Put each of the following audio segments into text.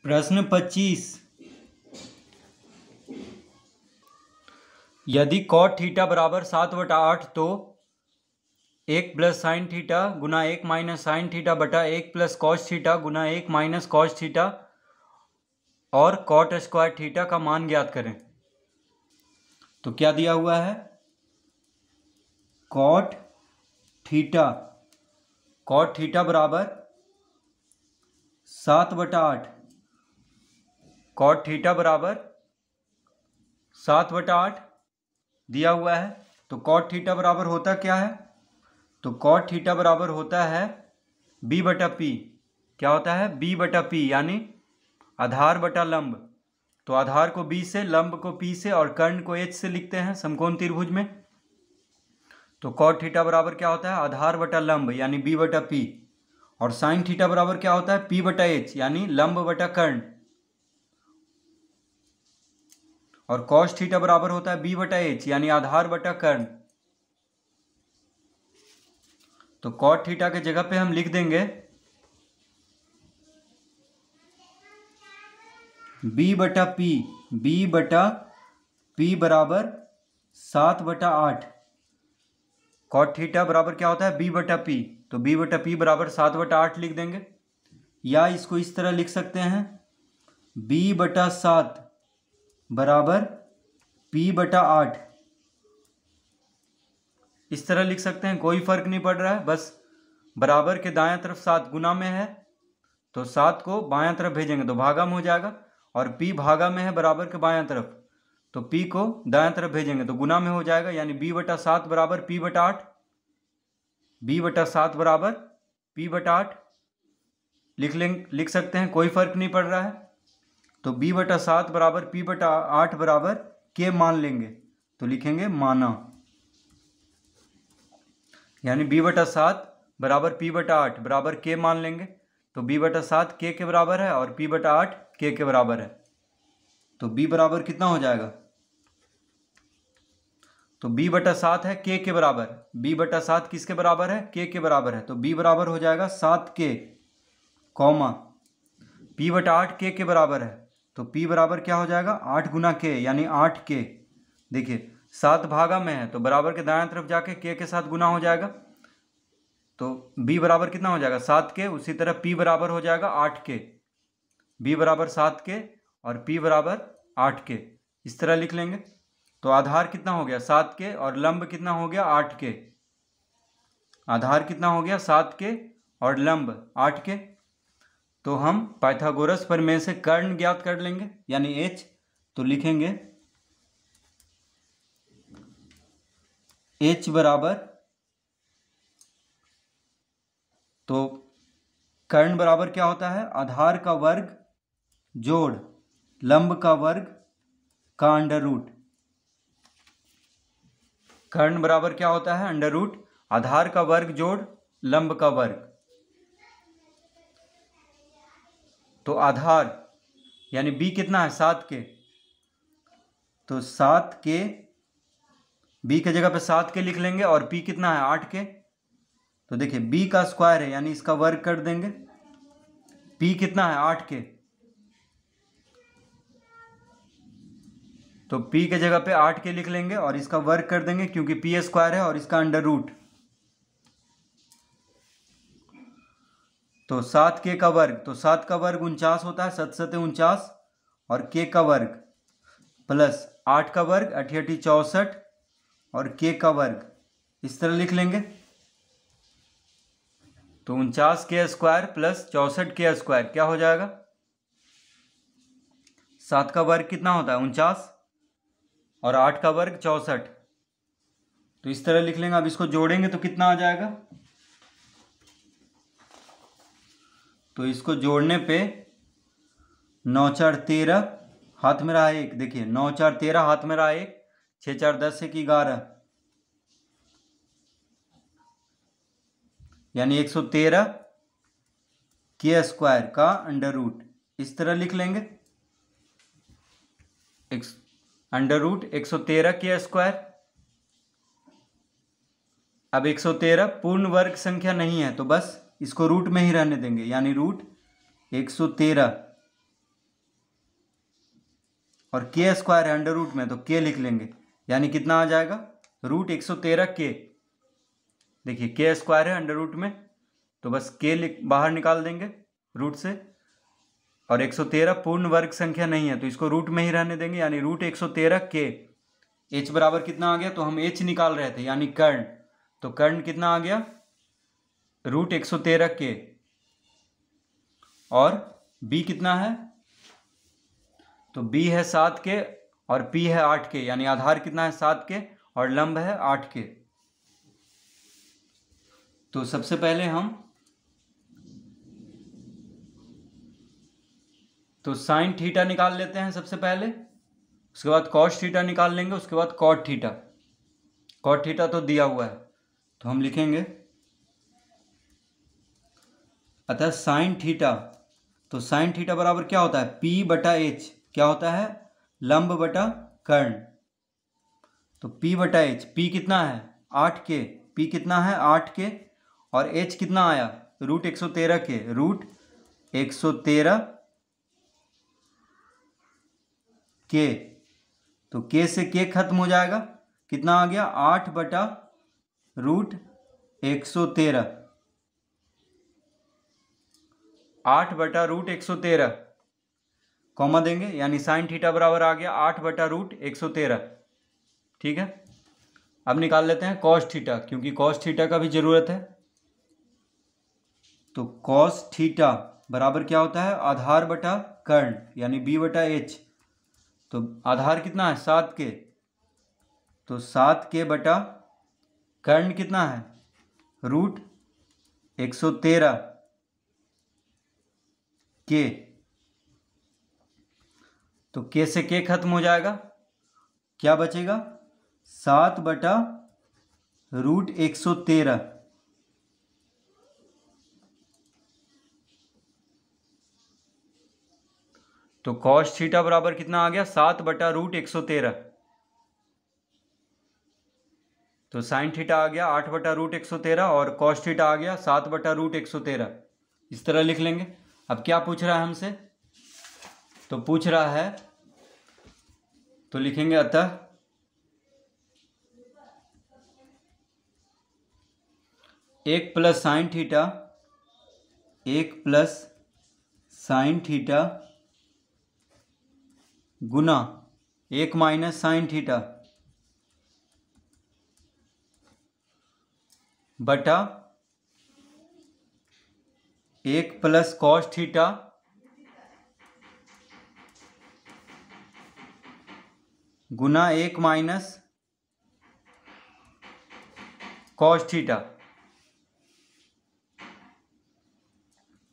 प्रश्न 25। यदि cot theta बराबर 7/8 तो 1 प्लस साइन थीटा गुना 1 माइनस साइन थीटा बटा 1 प्लस कॉस थीटा गुना 1 माइनस कॉस थीटा और कॉट स्क्वायर थीटा का मान ज्ञात करें। तो क्या दिया हुआ है? कॉट थीटा बराबर 7/8। कॉट थीटा बराबर 7/8 दिया हुआ है। तो कॉट थीटा बराबर होता क्या है? तो कॉट थीटा बराबर होता है b बटा पी। क्या होता है? b बटा पी, यानी आधार बटा लंब। तो आधार को b से, लंब को p से और कर्ण को h से लिखते हैं समकोण त्रिभुज में। तो कॉट थीटा बराबर क्या होता है? आधार बटा लंब यानी b बटा पी। और साइन थीटा बराबर क्या होता है? p बटा h यानी लंब बटा कर्ण। और कॉस थीटा बराबर होता है b बटा h यानी आधार बटा कर्ण। तो कॉट थीटा के जगह पे हम लिख देंगे b बटा पी बराबर 7/8। कॉट थीटा बराबर क्या होता है? b बटा पी। तो b बटा पी बराबर 7/8 लिख देंगे। या इसको इस तरह लिख सकते हैं b बटा 7 बराबर p बटा 8। इस तरह लिख सकते हैं, कोई फर्क नहीं पड़ रहा है। बस बराबर के दायां तरफ 7 गुना में है तो 7 को बायां तरफ भेजेंगे तो भागा में हो जाएगा। और p भागा में है बराबर के बायां तरफ, तो p को दायां तरफ भेजेंगे तो गुना में हो जाएगा। यानी b बटा 7 बराबर p बटा 8। b बटा 7 बराबर p बटा 8 लिख सकते हैं, कोई फर्क नहीं पड़ रहा है। तो b बटा 7 बराबर p बटा 8 बराबर k मान लेंगे तो लिखेंगे माना। यानी b बटा 7 बराबर p बटा 8 बराबर k मान लेंगे। तो b बटा 7 k के बराबर है और p बटा 8 k के बराबर है। तो b बराबर कितना हो जाएगा? तो b बटा 7 है k के बराबर। b बटा 7 किसके बराबर है? k के बराबर है। तो b बराबर हो जाएगा 7k कॉमा p बटा 8 k के बराबर है। तो p बराबर क्या हो जाएगा? 8 गुना k यानी 8k। देखिए 7 भागा में है तो बराबर के दाएं तरफ जाके k के साथ गुना हो जाएगा। तो b बराबर कितना हो जाएगा? 7k। उसी तरह p बराबर हो जाएगा 8k। b बराबर 7k और p बराबर 8k। इस तरह लिख लेंगे। तो आधार कितना हो गया? 7k और लंब कितना हो गया? 8k। आधार कितना हो गया? 7k और लंब 8k। तो हम पाइथागोरस प्रमेय से कर्ण ज्ञात कर लेंगे यानी h। तो लिखेंगे h बराबर, तो कर्ण बराबर क्या होता है? आधार का वर्ग जोड़ लंब का वर्ग का अंडर रूट। कर्ण बराबर क्या होता है? अंडर रूट आधार का वर्ग जोड़ लंब का वर्ग। तो आधार यानी b कितना है? 7k। तो 7k, b के जगह पे 7k लिख लेंगे और p कितना है? 8k। तो देखिए b का स्क्वायर है यानी इसका वर्ग कर देंगे। p कितना है? 8k। तो p के जगह पे 8k लिख लेंगे और इसका वर्ग कर देंगे क्योंकि p स्क्वायर है और इसका अंडर रूट। तो 7k का वर्ग, तो 7 का वर्ग 49 होता है, 7 7 49 और k का वर्ग प्लस 8 का वर्ग 8 8 64 और k का वर्ग। इस तरह लिख लेंगे। तो 49k square plus 64k square क्या हो जाएगा? 7 का वर्ग कितना होता है? 49 और 8 का वर्ग 64। तो इस तरह लिख लेंगे। अब इसको जोड़ेंगे तो कितना आ जाएगा? तो इसको जोड़ने पे 9 4 13 हाथ में रहा 1। देखिए 9 4 13 हाथ में रहा 1, 6 4 10 1 11 यानी 113 के स्क्वायर का अंडर रूट। इस तरह लिख लेंगे अंडर रूट 113 के स्क्वायर। अब 113 पूर्ण वर्ग संख्या नहीं है तो बस इसको रूट में ही रहने देंगे यानी रूट 113 और के स्क्वायर है अंडर रूट में, तो के लिख लेंगे, यानी कितना आ जाएगा रूट 113 के। देखिए के स्क्वायर है अंडर रूट में, तो बस के बाहर निकाल देंगे रूट से, और 113 पूर्ण वर्ग संख्या नहीं है तो इसको रूट में ही रहने देंगे, यानी रूट 113 के। एच बराबर कितना आ गया, तो हम एच निकाल रहे थे यानी कर्ण, तो कर्ण कितना आ गया रूट 113 के। और बी कितना है, तो बी है 7 के और पी है 8 के, यानी आधार कितना है 7 के और लंब है 8 के। तो सबसे पहले हम तो साइन थीटा निकाल लेते हैं सबसे पहले, उसके बाद कॉस थीटा निकाल लेंगे, उसके बाद कॉट थीटा। कॉट थीटा तो दिया हुआ है, तो हम लिखेंगे अतः साइन थीटा, तो साइन थीटा बराबर क्या होता है पी बटा एच, क्या होता है लंब बटा कर्ण। तो पी बटा एच, पी कितना है 8 के, पी कितना है 8 के, और एच कितना आया रूट 113 के, रूट 113 के। तो के से के खत्म हो जाएगा, कितना आ गया 8 बटा रूट 113, 8 बटा रूट 113 कॉमा देंगे, यानी साइन थीटा बराबर आ गया 8 बटा रूट 113। ठीक है, अब निकाल लेते हैं कॉस थीटा, क्योंकि कॉस थीटा का भी जरूरत है। तो कॉस थीटा बराबर क्या होता है आधार बटा कर्ण, यानी बी बटा एच। तो आधार कितना है 7 के, तो 7 के बटा कर्ण कितना है रूट 113 के। तो के से के खत्म हो जाएगा, क्या बचेगा 7 बटा रूट 113। तो कॉस थीटा बराबर कितना आ गया 7 बटा रूट 113। तो साइन थीटा आ गया 8 बटा रूट 113 और कॉस थीटा आ गया 7 बटा रूट 113। इस तरह लिख लेंगे। अब क्या पूछ रहा है हमसे, तो पूछ रहा है, तो लिखेंगे अतः एक प्लस साइन थीटा, एक प्लस साइन थीटा गुना एक माइनस साइन थीटा बटा एक प्लस कॉस थीटा गुना एक माइनस कॉस थीटा।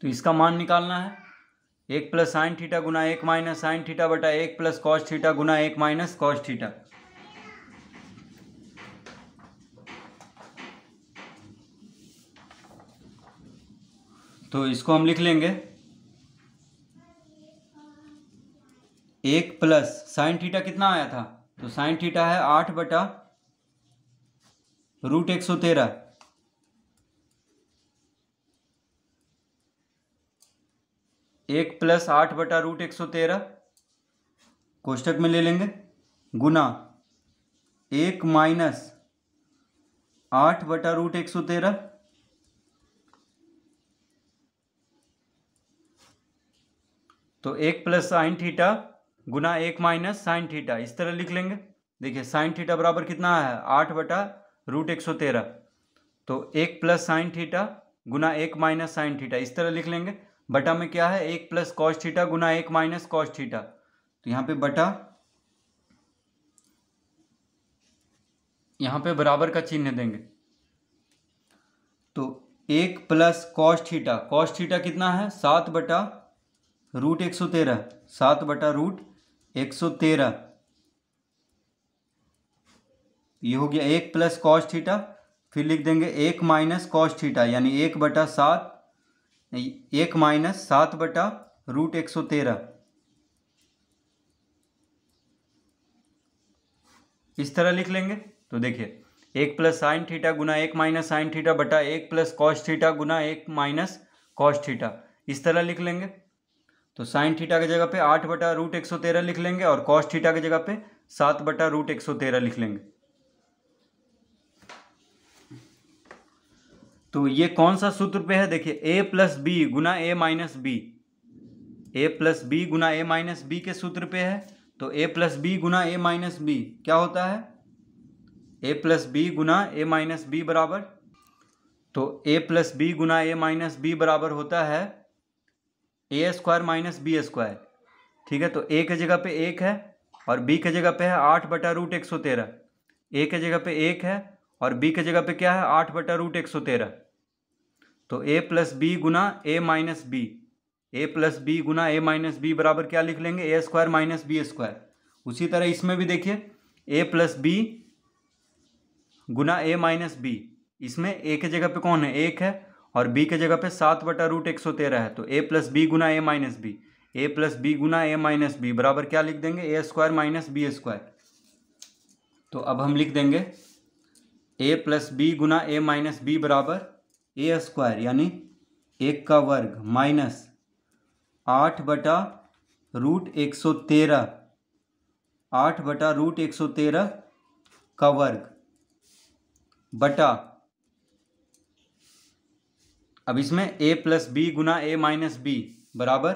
तो इसका मान निकालना है, एक प्लस साइन थीटा गुना एक माइनस साइन थीटा बटा एक प्लस कॉस थीटा गुना एक माइनस कॉस थीटा। तो इसको हम लिख लेंगे एक प्लस साइन थीटा कितना आया था, तो साइन थीटा है 8 बटा रूट 113, एक प्लस 8 बटा रूट 113 कोष्टक में ले लेंगे, गुना एक माइनस 8 बटा रूट 113, तो एक प्लस साइन थीटा गुना एक माइनस साइन थीटा, इस तरह लिख लेंगे। देखिए साइन थीटा बराबर कितना है 8 बटा रूट 113, तो एक प्लस साइन थीटा गुना एक माइनस साइन थीटा, इस तरह लिख लेंगे। बटा में क्या है एक प्लस कॉस थीटा गुना एक माइनस कॉस थीटा, तो यहाँ पे बटा, यहाँ पे बराबर का चिन्ह देंगे। तो एक plus cos theta, cos theta कितना है 7 बटा रूट 113, 7 बटा रूट 113, ये हो गया एक प्लस कॉस थीटा, फिर लिख देंगे एक माइनस कॉस थीटा, यानी 1 बटा 7, एक माइनस 7 बटा रूट 113, इस तरह लिख लेंगे। तो देखिए एक प्लस साइन थीटा गुना एक माइनस साइन थीटा बटा एक प्लस कॉस थीटा गुना एक माइनस कॉस थीटा, इस तरह लिख लेंगे। तो साइन थीटा की जगह पे 8/√113 लिख लेंगे और कॉस थीटा की जगह पे 7/√113 लिख लेंगे। तो ये कौन सा सूत्र पे है? देखिए a प्लस बी गुना a minus B, a plus B गुना a माइनस बी के सूत्र पे है। तो a प्लस बी गुना a माइनस बी क्या होता है? a प्लस बी गुना a माइनस बी बराबर, तो a प्लस बी गुना a माइनस बी बराबर होता है a square minus B square. ठीक है, तो a की जगह पे 1 है और b की जगह पे है 8/√113। a की जगह पे 1 है और b की जगह पे क्या है? 8/√113। तो a प्लस बी गुना a minus B, a plus B गुना a माइनस बी बराबर क्या लिख लेंगे? a square minus B square. उसी तरह इसमें भी देखिए a प्लस बी गुना a माइनस बी, इसमें a की जगह पे कौन है? 1 है और b की जगह पे 7/√113 है। तो a प्लस बी गुना a minus B, a plus B गुना a माइनस बी बराबर क्या लिख देंगे? a square minus B square. तो अब हम लिख देंगे a प्लस बी गुना a माइनस बी बराबर a स्क्वायर यानी 1 का वर्ग माइनस 8/√113, 8/√113 का वर्ग बटा, अब इसमें a प्लस बी गुना a माइनस बी बराबर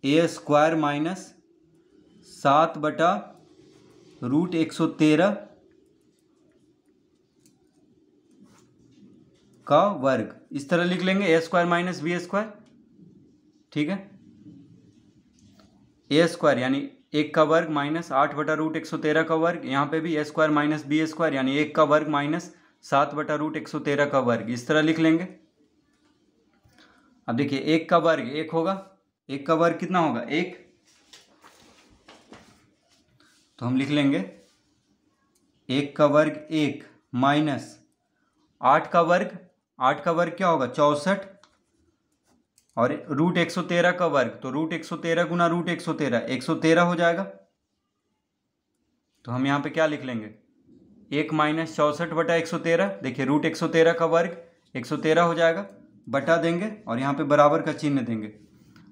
a स्क्वायर माइनस 7/√113 का वर्ग, इस तरह लिख लेंगे a square minus B square. ठीक है, a स्क्वायर यानी 1 का वर्ग माइनस 8/√113 का वर्ग, यहाँ पे भी a square minus B square यानी 1 का वर्ग माइनस 7/√113 का वर्ग, इस तरह लिख लेंगे। अब देखिए 1 का वर्ग 1 होगा, 1 का वर्ग कितना होगा? 1। तो हम लिख लेंगे 1 का वर्ग 1 माइनस 8 का वर्ग, 8 का वर्ग क्या होगा? 64 और √113 का वर्ग, तो √113 गुना √113 113 हो जाएगा। तो हम यहाँ पे क्या लिख लेंगे? 1 माइनस 64/113, देखिए √113 का वर्ग 113 हो जाएगा, बटा देंगे और यहाँ पे बराबर का चिन्ह देंगे।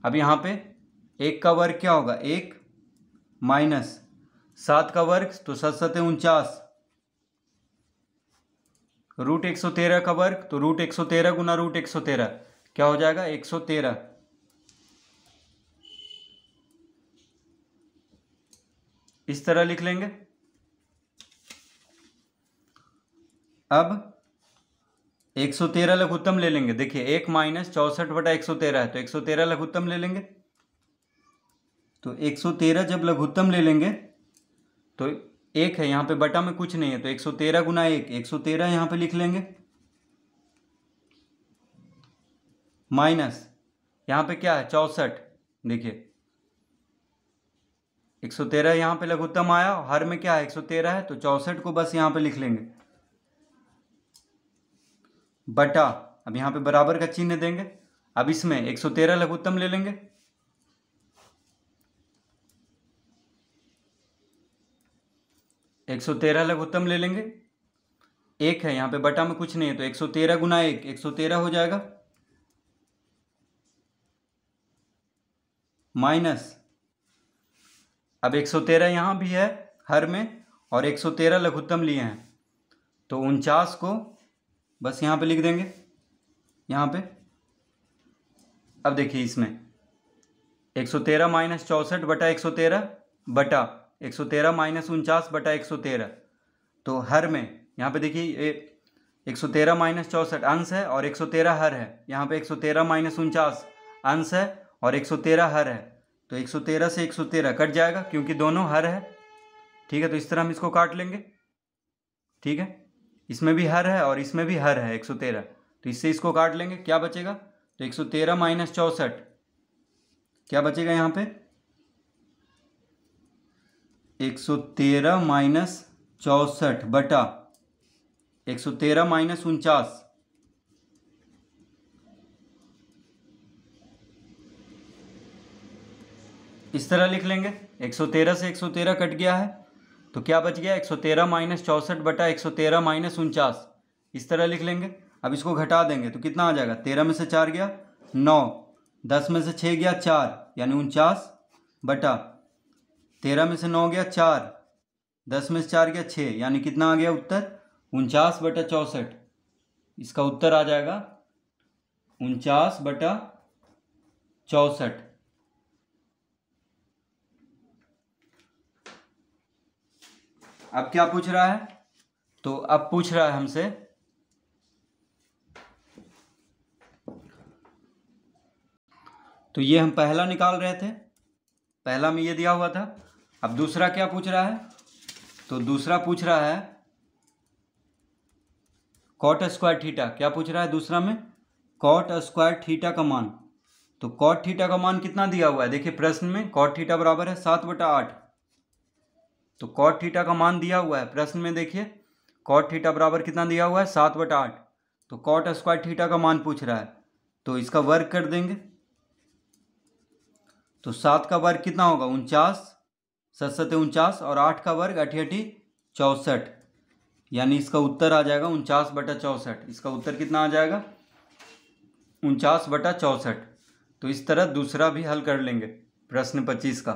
अब यहाँ पे 1 का वर्ग क्या होगा? 1 माइनस 7 का वर्ग, तो 7 7 49, √113 का वर्ग, तो √113 गुना √113 क्या हो जाएगा? 113। इस तरह लिख लेंगे। अब 113 लघुत्तम ले लेंगे। देखिए 1 माइनस 64/113 है तो 113 लघुत्तम ले लेंगे। तो 113 जब लघुत्तम ले लेंगे तो 1 है, यहाँ पे बटा में कुछ नहीं है, तो 113 गुना 1 113 यहाँ पे लिख लेंगे, माइनस यहाँ पे क्या है? 64। देखिए 113 यहाँ पे लघुत्तम आया, हर में क्या है? 113 है, तो 64 को बस यहाँ पे लिख लेंगे, बटा, अब यहाँ पे बराबर का चिन्ह देंगे। अब इसमें 113 लघुत्तम ले लेंगे, एक 113 लघुत्तम ले लेंगे, 1 है यहाँ पे बटा में कुछ नहीं है, तो 113 गुना 1 113 हो जाएगा, माइनस, अब 113 यहाँ भी है हर में और 113 लघुत्तम लिए हैं, तो 49 को बस यहाँ पे लिख देंगे, यहाँ पे। अब देखिए इसमें 113 माइनस 64/113 बटा 113 माइनस 49/113, तो हर में यहाँ पे देखिए 113 माइनस 64 अंश है और 113 हर है, यहाँ पे 113 माइनस 49 अंश है और 113 हर है, तो 113 से 113 कट जाएगा क्योंकि दोनों हर है। ठीक है, तो इस तरह हम इसको काट लेंगे। ठीक है, इसमें भी हर है और इसमें भी हर है 113, तो इससे इसको काट लेंगे, क्या बचेगा? तो 113 माइनस 64 क्या बचेगा यहाँ पे? 113 माइनस 64 बटा 113 माइनस 49, इस तरह लिख लेंगे। 113 से 113 कट गया है तो क्या बच गया? 113 माइनस 64 बटा 113 माइनस 49, इस तरह लिख लेंगे। अब इसको घटा देंगे तो कितना आ जाएगा? 13 में से 4 गया 9, 10 में से 6 गया 4 यानी 49 बटा 13 में से 9 गया 4, 10 में से 4 गया 6 यानी कितना आ गया उत्तर 49 बटा 64। इसका उत्तर आ जाएगा 49 बटा 64। अब क्या पूछ रहा है? तो अब पूछ रहा है हमसे तो ये हम पहला निकाल रहे थे, पहला में ये दिया हुआ था। अब दूसरा क्या पूछ रहा है? तो दूसरा पूछ रहा है कॉट स्क्वायर थीटा। क्या पूछ रहा है दूसरा में? कॉट स्क्वायर थीटा का मान। तो कॉट थीटा का मान कितना दिया हुआ है? देखिए प्रश्न में कॉट थीटा बराबर है 7/8। तो कॉट थीटा का मान दिया हुआ है प्रश्न में, देखिए कॉट थीटा बराबर कितना दिया हुआ है 7/8। तो कॉट स्क्वायर थीटा का मान पूछ रहा है, तो इसका वर्ग कर देंगे। तो 7 का वर्ग कितना होगा 49, 7 7 49 और 8 का वर्ग 8 8 64 यानी इसका उत्तर आ जाएगा 49 बटा 64। इसका उत्तर कितना आ जाएगा 49 बटा 64। तो इस तरह दूसरा भी हल कर लेंगे प्रश्न 25 का।